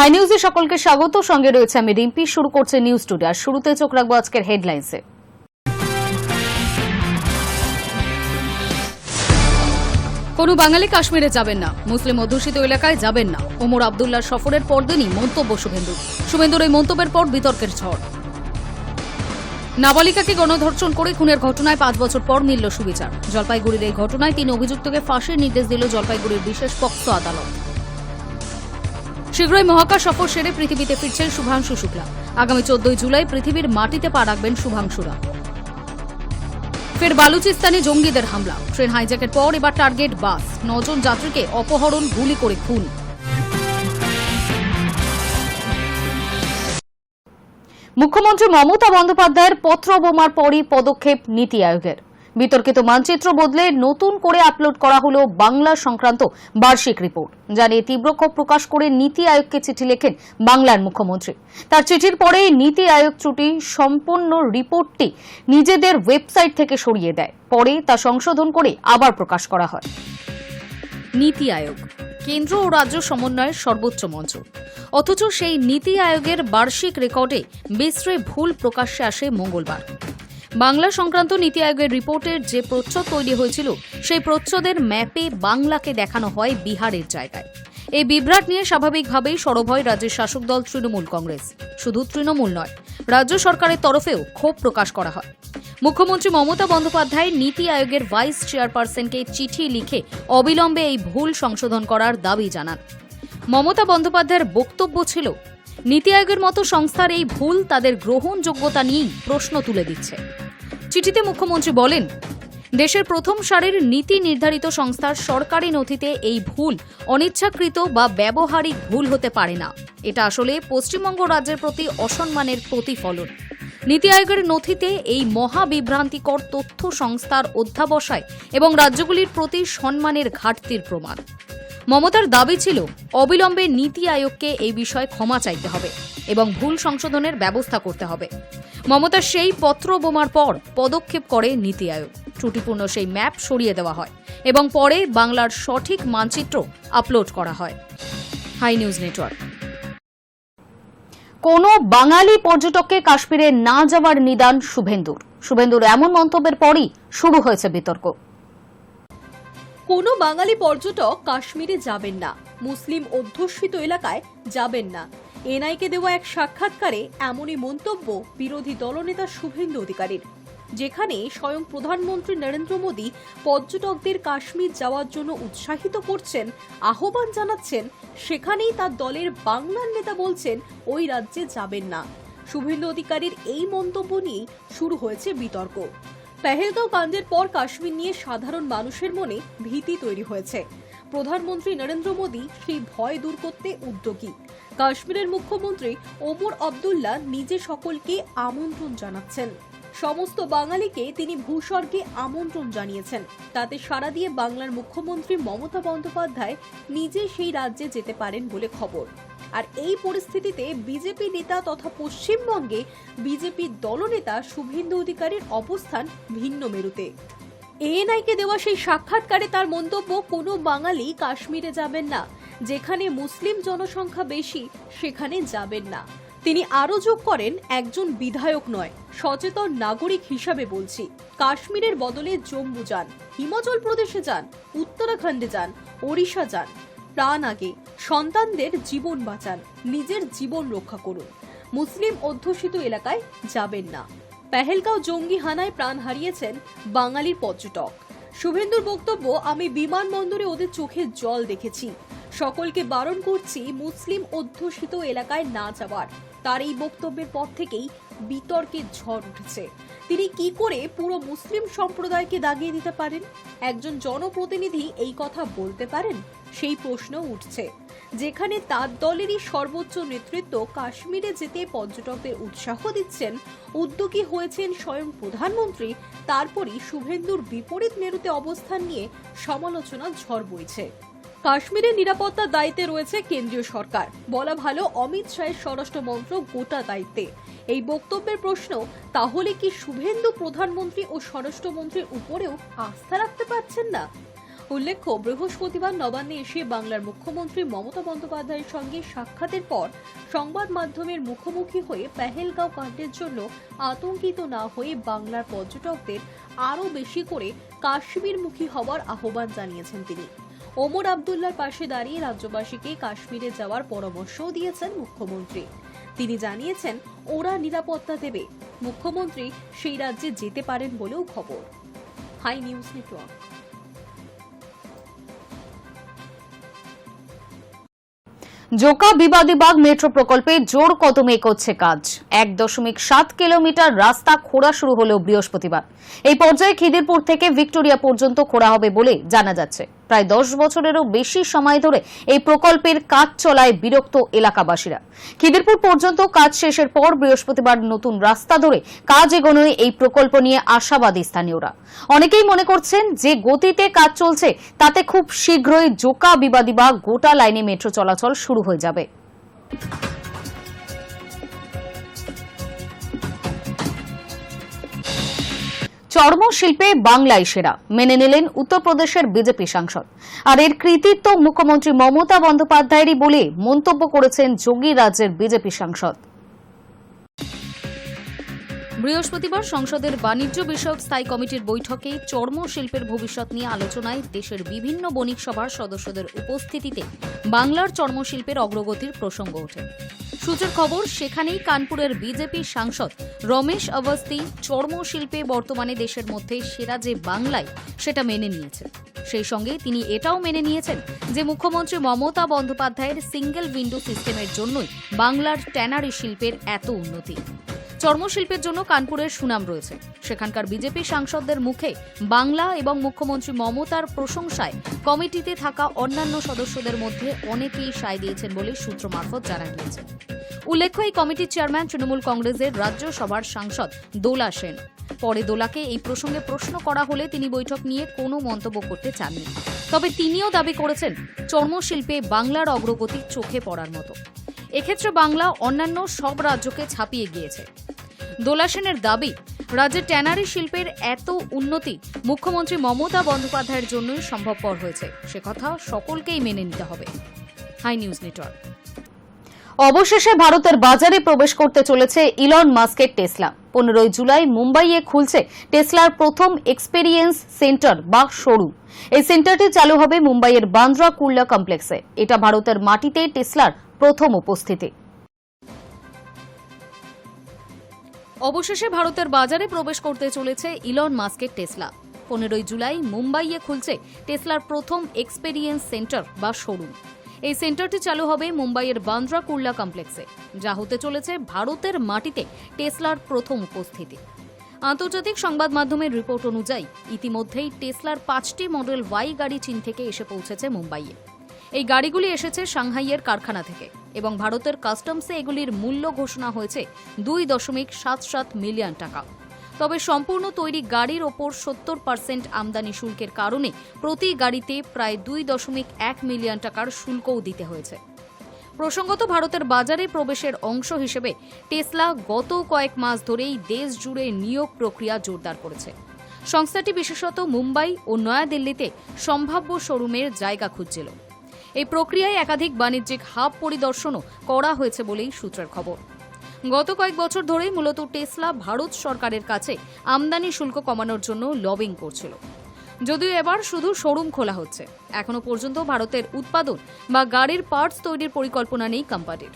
High নিউজে সকলকে স্বাগত। সঙ্গে রয়েছে আমি রিম্পি। শুরু করছে নিউজ টুডে। আর শুরুতে চোখ রাখবো আজকের হেডলাইন্সে। কোনো বাঙালি কাশ্মীরে যাবেন না, মুসলিম অধ্যুষিত এলাকায় যাবেন না, ওমর আবদুল্লাহ সফরের পরদিনই মন্তব্য শুভেন্দুর এই মন্তব্যের পর বিতর্কের ঝড়। নাবালিকাকে গণধর্ষণ করে খুনের ঘটনায় 5 বছর পর মিলল সুবিচার। জলপাইগুড়ির এই ঘটনায় 3 অভিযুক্তকে ফাঁসির নির্দেশ দিল জলপাইগুড়ির বিশেষ পক্সো আদালত। শীঘ্রই মহাকাশ সফর সেরে পৃথিবীতে ফিরছেন শুভাংশু শুক্লা। আগামী 14 জুলাই পৃথিবীর মাটিতে পা রাখবেন শুভাংশুরা। ফের বালুচিস্তানে জঙ্গিদের হামলা। ট্রেন হাইজ্যাকের পর এবার টার্গেট বাস। 9 জন যাত্রীকে অপহরণ, গুলি করে খুন। মুখ্যমন্ত্রী মমতা বন্দ্যোপাধ্যায়ের পত্র বোমার পরই পদক্ষেপ নীতি আয়োগের। বিতর্কিত মানচিত্র বদলে নতুন করে আপলোড করা হলো বাংলা সংক্রান্ত বার্ষিক রিপোর্ট। জানিয়ে তীব্র ক্ষোভ প্রকাশ করে নীতি আয়োগকে চিঠি লেখেন বাংলার মুখ্যমন্ত্রী। তার চিঠির পরে নীতি আয়োগ ত্রুটি সম্পন্ন রিপোর্টটি নিজেদের ওয়েবসাইট থেকে সরিয়ে দেয়। পরে তা সংশোধন করে আবার প্রকাশ করা হয়। নীতি আয়োগ কেন্দ্র ও রাজ্য সমন্বয়ের সর্বোচ্চ মঞ্চ, অথচ সেই নীতি আয়োগের বার্ষিক রেকর্ডে বিশ্রে ভুল প্রকাশ্যে আসে মঙ্গলবার। বাংলা সংক্রান্ত নীতি আয়োগের রিপোর্টের যে প্রচ্ছদ তৈরি হয়েছিল, সেই প্রচ্ছদের ম্যাপে বাংলাকে দেখানো হয় বিহারের জায়গায়। এই বিভ্রাট নিয়ে স্বাভাবিকভাবেই সরব হয় রাজ্যের শাসক দল তৃণমূল কংগ্রেস। শুধু তৃণমূল নয়, রাজ্য সরকারের তরফেও ক্ষোভ প্রকাশ করা হয়। মুখ্যমন্ত্রী মমতা বন্দ্যোপাধ্যায় নীতি আয়োগের ভাইস চেয়ারপারসনকে চিঠি লিখে অবিলম্বে এই ভুল সংশোধন করার দাবি জানান। মমতা বন্দ্যোপাধ্যায়ের বক্তব্য ছিল, নীতি আয়োগের মতো সংস্থার এই ভুল তাদের গ্রহণযোগ্যতা নিয়েই প্রশ্ন তুলে দিচ্ছে। চিঠিতে মুখ্যমন্ত্রী বলেন, দেশের প্রথম সারির নীতি নির্ধারিত সংস্থার সরকারি নথিতে এই ভুল অনিচ্ছাকৃত বা ব্যবহারিক ভুল হতে পারে না। এটা আসলে পশ্চিমবঙ্গ রাজ্যের প্রতি অসম্মানের প্রতিফলন। নীতি আয়োগের নথিতে এই মহাবিভ্রান্তিকর তথ্য সংস্থার অধ্যাবসায় এবং রাজ্যগুলির প্রতি সম্মানের ঘাটতির প্রমাণ। মমতার দাবি ছিল, অবিলম্বে নীতি আয়োগকে এই বিষয়ে ক্ষমা চাইতে হবে এবং ভুল সংশোধনের ব্যবস্থা করতে হবে। মমতার সেই পত্র বোমার পর পদক্ষেপ করে নীতি আয়োগ। ত্রুটিপূর্ণ সেই ম্যাপ সরিয়ে দেওয়া হয় এবং পরে বাংলার সঠিক মানচিত্র আপলোড করা হয়। Hi news network. কোনো বাঙালি পর্যটককে কাশ্মীরে না যাওয়ার নিদান শুভেন্দুর এমন মন্তব্যের পরই শুরু হয়েছে বিতর্ক। কোনো বাঙালি পর্যটক কাশ্মীরে যাবেন না, মুসলিম অধ্যুষিত এলাকায় যাবেন না। এনআইকে দেওয়া এক সাক্ষাৎকারে এমনই মন্তব্য বিরোধী দলনেতা শুভেন্দু অধিকারীর, যেখানে স্বয়ং প্রধানমন্ত্রী নরেন্দ্র মোদী পর্যটকদের কাশ্মীর যাওয়ার জন্য উৎসাহিত করছেন, আহ্বান জানাচ্ছেন, সেখানেই তার দলের বাংলার নেতা বলছেন ওই রাজ্যে যাবেন না। শুভেন্দু অধিকারীর এই মন্তব্য নিয়ে শুরু হয়েছে বিতর্ক। পেহেলগাঁও কাণ্ডের পর কাশ্মীর নিয়ে সাধারণ মানুষের মনে ভীতি তৈরি হয়েছে। প্রধানমন্ত্রী নরেন্দ্র মোদী সেই ভয় দূর করতে উদ্যোগী। কাশ্মীরের মুখ্যমন্ত্রী ওমর আবদুল্লাহ নিজে সকলকে আমন্ত্রণ জানাচ্ছেন। সমস্ত বাঙালিকে তিনি ভূস্বর্গে আমন্ত্রণ জানিয়েছেন। তাতে সাড়া দিয়ে বাংলার মুখ্যমন্ত্রী মমতা বন্দ্যোপাধ্যায় নিজে সেই রাজ্যে যেতে পারেন বলে খবর। আর এই পরিস্থিতিতে বিজেপি নেতা তথা পশ্চিমবঙ্গে বিজেপির দলনেতা শুভেন্দু অধিকারীর অবস্থান ভিন্ন মেরুতে। এএনআইকে দেওয়া সেই সাক্ষাৎকারে তার মন্তব্য, কোনো বাঙালি কাশ্মীরে যাবেন না, যেখানে মুসলিম জনসংখ্যা বেশি সেখানে যাবেন না। তিনি আরও যোগ করেন, একজন বিধায়ক নয়, সচেতন নাগরিক হিসাবে বলছি, কাশ্মীরের বদলে জম্মু যান, হিমাচল প্রদেশে যান, উত্তরাখণ্ডে যান, ওড়িশা যান। প্রাণ আগে, সন্তানদের জীবন বাঁচান, নিজের জীবন রক্ষা করুন। মুসলিম অধ্যুষিত এলাকায় যাবেন না। পেহেলগাঁও জঙ্গি হানায় প্রাণ হারিয়েছেন বাঙালির পর্যটক। শুভেন্দুর বক্তব্য, আমি বিমানবন্দরে ওদের চোখে জল দেখেছি। সকলকে বারণ করছি মুসলিম অধ্যুষিত এলাকায় না যাওয়ার। তার এই বক্তব্যের পর থেকেই বিতর্কের ঝড় উঠেছে। তিনি কি করে পুরো মুসলিম সম্প্রদায়কে দাগিয়ে দিতে পারেন? একজন জনপ্রতিনিধি এই কথা বলতে পারেন? সেই প্রশ্ন উঠছে। যেখানে তার দলেরই সর্বোচ্চ নেতৃত্ব কাশ্মীরে যেতে পর্যটকদের উৎসাহ দিচ্ছেন, উদ্যোগী হয়েছেন স্বয়ং প্রধানমন্ত্রী, তারপরই শুভেন্দুর বিপরীত মেরুতে অবস্থান নিয়ে সমালোচনার ঝড় বইছে। কাশ্মীরের নিরাপত্তার দায়িত্বে রয়েছে কেন্দ্রীয় সরকার, বলা ভালো অমিত শাহের স্বরাষ্ট্র মন্ত্রক গোটা দায়িত্বে। এই বক্তব্যের প্রশ্ন, তাহলে কি শুভেন্দু প্রধানমন্ত্রী ও স্বরাষ্ট্রমন্ত্রীর উপরেও আস্থা রাখতে পারছেন না? উল্লেখ্য, বৃহস্পতিবার নবান্নে এসে বাংলার মুখ্যমন্ত্রী মমতা বন্দ্যোপাধ্যায়ের সঙ্গে সাক্ষাতের পর সংবাদ মাধ্যমের মুখোমুখি হয়ে পেহেলগাঁও কাণ্ডের জন্য আতঙ্কিত না হয়ে বাংলার পর্যটকদের আরও বেশি করে কাশ্মীরমুখী হওয়ার আহ্বান জানিয়েছেন তিনি। ওমর আবদুল্লার পাশে দাঁড়িয়ে রাজ্যবাসীকে কাশ্মীরে যাওয়ার পরামর্শও দিয়েছেন মুখ্যমন্ত্রী। তিনি জানিয়েছেন, ওরা নিরাপত্তা দেবে, মুখ্যমন্ত্রী সেই রাজ্যে যেতে পারেন বলেও খবর। Hi news network. Joka Bibadibag metro প্রকল্পে জোর কদমে এগোচ্ছে কাজ। 1.7 কিলোমিটার রাস্তা খোঁড়া শুরু হলো বৃহস্পতিবার। এই পর্যায়ে খিদিরপুর থেকে ভিক্টোরিয়া পর্যন্ত খোঁড়া হবে বলে জানা যাচ্ছে। প্রায় 10 বছরেরও বেশি সময় ধরে এই প্রকল্পের কাজ চলায় বিরক্ত এলাকাবাসীরা। খিদিরপুর পর্যন্ত কাজ শেষের পর বৃহস্পতিবার নতুন রাস্তা ধরে কাজ এগোনোয় এই প্রকল্প নিয়ে আশাবাদী স্থানীয়রা। অনেকেই মনে করছেন যে গতিতে কাজ চলছে তাতে খুব শীঘ্রই জোকা বিবাদীবাগ গোটা লাইনে মেট্রো চলাচল শুরু হয়ে যাবে। চর্মশিল্পে বাংলায় সেরা মেনে নিলেন উত্তরপ্রদেশের বিজেপি সাংসদ। আর এর কৃতিত্ব মুখ্যমন্ত্রী মমতা বন্দ্যোপাধ্যায়েরই বলে মন্তব্য করেছেন যোগী রাজ্যের বিজেপি সাংসদ। বৃহস্পতিবার সংসদের বাণিজ্য বিষয়ক স্থায়ী কমিটির বৈঠকে চর্মশিল্পের ভবিষ্যৎ নিয়ে আলোচনায় দেশের বিভিন্ন বণিক সভার সদস্যদের উপস্থিতিতে বাংলার চর্মশিল্পের অগ্রগতির প্রসঙ্গ ওঠে। সূত্রের খবর, সেখানেই কানপুরের বিজেপি সাংসদ রমেশ অবস্থি চর্মশিল্পে বর্তমানে দেশের মধ্যে সেরা যে বাংলায় সেটা মেনে নিয়েছেন। সেই সঙ্গে তিনি এটাও মেনে নিয়েছেন যে মুখ্যমন্ত্রী মমতা বন্দ্যোপাধ্যায়ের সিঙ্গেল উইন্ডো সিস্টেমের জন্যই বাংলার ট্যানারি শিল্পের এত উন্নতি। চর্মশিল্পের জন্য কানপুরের সুনাম রয়েছে। সেখানকার বিজেপি সাংসদদের মুখে বাংলা এবং মুখ্যমন্ত্রী মমতার প্রশংসায় কমিটিতে থাকা অন্যান্য সদস্যদের মধ্যে অনেকেই সায় দিয়েছেন বলে সূত্র মারফত জানা গিয়েছে। উল্লেখ্য, এই কমিটির চেয়ারম্যান তৃণমূল কংগ্রেসের রাজ্যসভার সাংসদ দোলা সেন। পরে দোলাকে এই প্রসঙ্গে প্রশ্ন করা হলে তিনি বৈঠক নিয়ে কোনো মন্তব্য করতে চাননি। তবে তিনিও দাবি করেছেন, চর্মশিল্পে বাংলার অগ্রগতি চোখে পড়ার মতো। এক্ষেত্রে বাংলা অন্যান্য সব রাজ্যকে ছাপিয়ে গিয়েছে। দোলা সেনের দাবি, রাজ্যের ট্যানারি শিল্পের এত উন্নতি মুখ্যমন্ত্রী মমতা বন্দ্যোপাধ্যায়ের জন্যই সম্ভবপর হয়েছে, সে কথা সকলকেই মেনে নিতে হবে। Hi news network. অবশেষে ভারতের বাজারে প্রবেশ করতে চলেছে ইলন মাস্কের টেসলা। 15 জুলাই মুম্বাইয়ে খুলছে টেসলার প্রথম এক্সপেরিয়েন্স সেন্টার বা শোরুম। এই সেন্টারটি চালু হবে মুম্বাইয়ের বান্দ্রা কুর্লা কমপ্লেক্সে। এটা ভারতের মাটিতে টেসলার প্রথম উপস্থিতি। অবশেষে ভারতের বাজারে প্রবেশ করতে চলেছে ইলন মাস্কের টেসলা। 15 জুলাই মুম্বাইয়ে খুলছে টেসলার প্রথম এক্সপেরিয়েন্স সেন্টার বা শোরুম। এই সেন্টারটি চালু হবে মুম্বাইয়ের বান্দ্রা কুর্লা কমপ্লেক্সে, যা হতে চলেছে ভারতের মাটিতে টেসলার প্রথম উপস্থিতি। আন্তর্জাতিক সংবাদ মাধ্যমের রিপোর্ট অনুযায়ী ইতিমধ্যেই টেসলার 5টি মডেল ওয়াই গাড়ি চীন থেকে এসে পৌঁছেছে মুম্বাইয়ে। এই গাড়িগুলি এসেছে সাংহাইয়ের কারখানা থেকে এবং ভারতের কাস্টমসে এগুলির মূল্য ঘোষণা হয়েছে 2.77 মিলিয়ন টাকা। তবে সম্পূর্ণ তৈরি গাড়ির ওপর 70% আমদানি শুল্কের কারণে প্রতি গাড়িতে প্রায় 2.1 মিলিয়ন টাকার শুল্কও দিতে হয়েছে। প্রসঙ্গত, ভারতের বাজারে প্রবেশের অংশ হিসেবে টেসলা গত কয়েক মাস ধরেই দেশ জুড়ে নিয়োগ প্রক্রিয়া জোরদার করেছে। সংস্থাটি বিশেষত মুম্বাই ও নয়াদিল্লিতে সম্ভাব্য শোরুমের জায়গা খুঁজছিল। এই প্রক্রিয়ায় একাধিক বাণিজ্যিক হাব পরিদর্শনও করা হয়েছে বলেই সূত্রের খবর। গত কয়েক বছর ধরেই মূলত টেসলা ভারত সরকারের কাছে আমদানি শুল্ক কমানোর জন্য লবিং করছিল। যদিও এবার শুধু শোরুম খোলা হচ্ছে, এখনো পর্যন্ত ভারতের উৎপাদন বা গাড়ির পার্টস তৈরির পরিকল্পনা নেই কোম্পানির।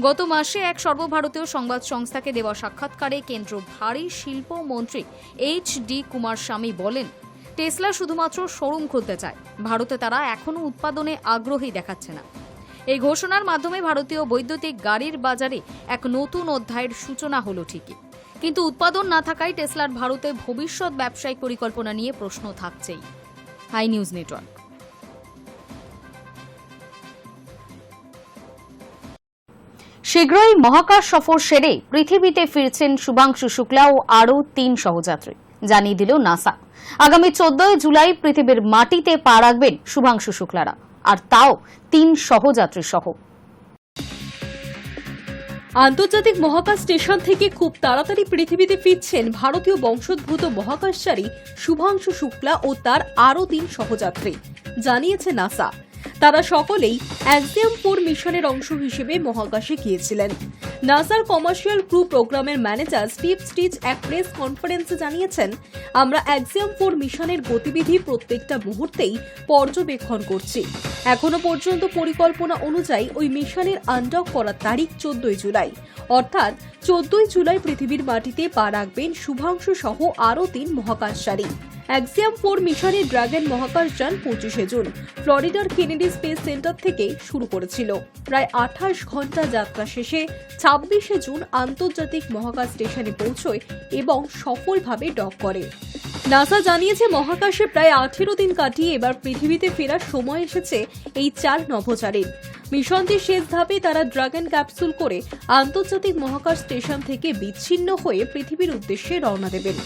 গত মাসে এক সর্বভারতীয় সংবাদ সংস্থাকে দেওয়া সাক্ষাৎকারে কেন্দ্রীয় ভারী শিল্প মন্ত্রী এইচ.ডি. কুমারস্বামী বলেন, টেসলা শুধুমাত্র শোরুম খুলতে চায়, ভারতে তারা এখনও উৎপাদনে আগ্রহী দেখাচ্ছে না। এই ঘোষণার মাধ্যমে ভারতীয় বৈদ্যুতিক গাড়ির বাজারে এক নতুন অধ্যায়ের সূচনা হলো ঠিকই, কিন্তু উৎপাদন না থাকায় টেসলার ভারতে ভবিষ্যৎ ব্যবসায়িক পরিকল্পনা নিয়ে প্রশ্ন থাকছেই। Hi news network. শীঘ্রই মহাকাশ সফর সেরে পৃথিবীতে ফিরছেন শুভাংশু শুক্লা ও আরও 3 সহযাত্রী, জানিয়ে দিল নাসা। আগামী 14 জুলাই পৃথিবীর মাটিতে পা রাখবেন শুভাংশু শুক্লারা, আর তাও 3 সহযাত্রী সহ। আন্তর্জাতিক মহাকাশ স্টেশন থেকে খুব তাড়াতাড়ি পৃথিবীতে ফিরছেন ভারতীয় বংশোদ্ভূত মহাকাশচারী শুভাংশু শুক্লা ও তার আরও 3 সহযাত্রী। জানিয়েছে নাসা। তারা সকলেই অ্যাক্সিয়াম 4 মিশনের অংশ হিসেবে মহাকাশে গিয়েছিলেন। নাসার কমার্শিয়াল ক্রু প্রোগ্রামের ম্যানেজার স্টিভ স্টিচ এক প্রেস কনফারেন্সে জানিয়েছেন, আমরা অ্যাক্সিয়াম 4 মিশনের গতিবিধি প্রত্যেকটা মুহূর্তেই পর্যবেক্ষণ করছি। এখনো পর্যন্ত পরিকল্পনা অনুযায়ী ওই মিশনের আনডক করার তারিখ 14 জুলাই। অর্থাৎ 14 জুলাই পৃথিবীর মাটিতে পা রাখবেন শুভাংশু সহ আরও 3 মহাকাশচারী। অ্যাক্সিয়াম 4 মিশনের ড্রাগন মহাকাশযান 25 জুন ফ্লোরিডার কেনেডি স্পেস সেন্টার থেকে শুরু করেছিল। প্রায় 28 ঘন্টা যাত্রা শেষে 26 জুন আন্তর্জাতিক মহাকাশ স্টেশনে পৌঁছয় এবং সফলভাবে ডক করে। নাসা জানিয়েছে, মহাকাশে প্রায় 18 দিন কাটিয়ে এবার পৃথিবীতে ফেরার সময় এসেছে এই 4 নভোচারীর। মিশনটির শেষ ধাপে তারা ড্রাগন ক্যাপসুল করে আন্তর্জাতিক মহাকাশ স্টেশন থেকে বিচ্ছিন্ন হয়ে পৃথিবীর উদ্দেশ্যে রওনা দেবেন।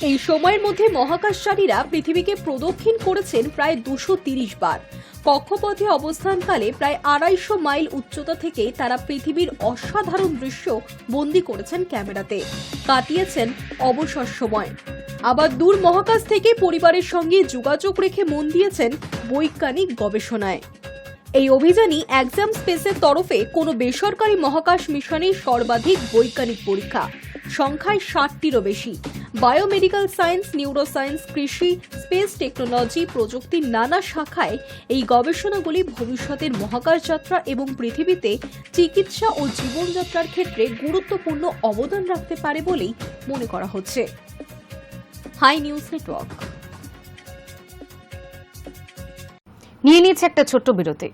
এই সময়ের মধ্যে মহাকাশচারীরা পৃথিবীকে প্রদক্ষিণ করেছেন প্রায় 230 বার। কক্ষপথে অবস্থানকালে প্রায় 250 মাইল উচ্চতা থেকে তারা পৃথিবীর অসাধারণ দৃশ্য বন্দী করেছেন ক্যামেরাতে, কাটিয়েছেন অবসর সময়। আবার দূর মহাকাশ থেকে পরিবারের সঙ্গে যোগাযোগ রেখে মন দিয়েছেন বৈজ্ঞানিক গবেষণায়। এই অভিযানই অ্যাক্সিয়াম স্পেসের তরফে কোনো বেসরকারি মহাকাশ মিশনের সর্বাধিক বৈজ্ঞানিক পরীক্ষা, সংখ্যায় 60টিরও বেশি। বায়োমেডিক্যাল সায়েন্স, নিউরোসায়েন্স, কৃষি, স্পেস টেকনোলজি, প্রযুক্তির নানা শাখায় এই গবেষণাগুলি ভবিষ্যতের মহাকাশ যাত্রা এবং পৃথিবীতে চিকিৎসা ও জীবনযাত্রার ক্ষেত্রে গুরুত্বপূর্ণ অবদান রাখতে পারে বলেই মনে করা হচ্ছে। হাই নিউজ নেটওয়ার্ক নিয়ে নিচ্ছে একটা ছোট্ট বিরতি।